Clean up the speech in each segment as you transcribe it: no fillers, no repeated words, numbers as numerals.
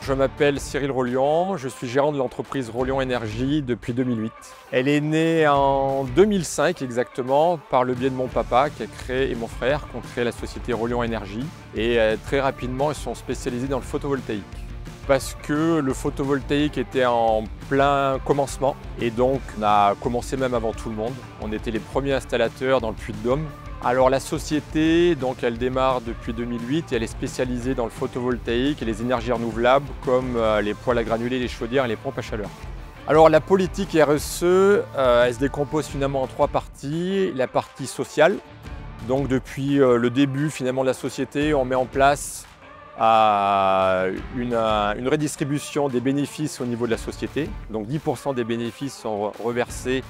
Je m'appelle Cyril Rollion, je suis gérant de l'entreprise Rollion Énergie depuis 2008. Elle est née en 2005 exactement par le biais de mon papa et mon frère qui ont créé la société Rollion Énergie. Et très rapidement, ils sont spécialisés dans le photovoltaïque. Parce que le photovoltaïque était en plein commencement et donc on a commencé même avant tout le monde. On était les premiers installateurs dans le Puy-de-Dôme. Alors la société, donc, elle démarre depuis 2008 et elle est spécialisée dans le photovoltaïque et les énergies renouvelables comme les poêles à granulés, les chaudières et les pompes à chaleur. Alors la politique RSE, elle se décompose finalement en trois parties. La partie sociale, donc depuis le début finalement de la société, on met en place une redistribution des bénéfices au niveau de la société. Donc 10% des bénéfices sont reversés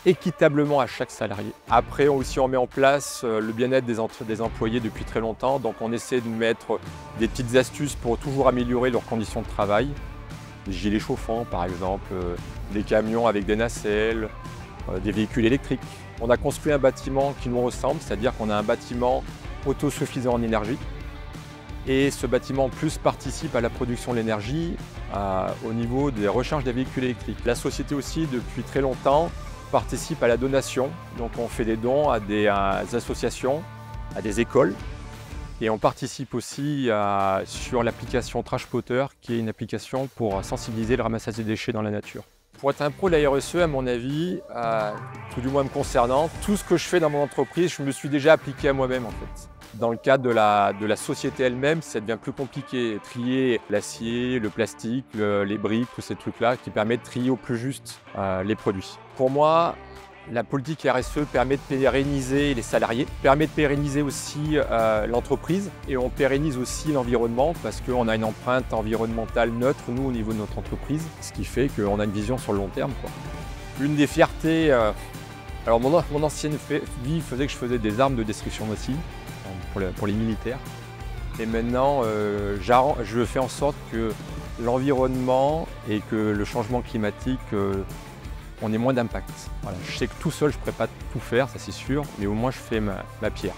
équitablement à chaque salarié. Après aussi on met en place le bien-être des employés depuis très longtemps. Donc on essaie de mettre des petites astuces pour toujours améliorer leurs conditions de travail. Des gilets chauffants par exemple, des camions avec des nacelles, des véhicules électriques. On a construit un bâtiment qui nous ressemble, c'est-à-dire qu'on a un bâtiment autosuffisant en énergie. Et ce bâtiment en plus participe à la production de l'énergie au niveau des recharges des véhicules électriques. La société aussi depuis très longtemps participe à la donation, donc on fait des dons à des associations, à des écoles et on participe aussi sur l'application Trashpotter qui est une application pour sensibiliser le ramassage des déchets dans la nature. Pour être un pro de la RSE, à mon avis, tout du moins me concernant, tout ce que je fais dans mon entreprise, je me suis déjà appliqué à moi-même en fait. Dans le cadre de la société elle-même, ça devient plus compliqué. Trier l'acier, le plastique, les briques, tous ces trucs-là qui permettent de trier au plus juste les produits. Pour moi, la politique RSE permet de pérenniser les salariés, permet de pérenniser aussi l'entreprise et on pérennise aussi l'environnement parce qu'on a une empreinte environnementale neutre, nous, au niveau de notre entreprise, ce qui fait qu'on a une vision sur le long terme, quoi. Une des fiertés, alors mon ancienne vie faisait que je faisais des armes de destruction massive pour les militaires. Et maintenant, je fais en sorte que l'environnement et que le changement climatique, on ait moins d'impact. Voilà, je sais que tout seul, je ne pourrais pas tout faire, ça c'est sûr, mais au moins je fais ma pierre.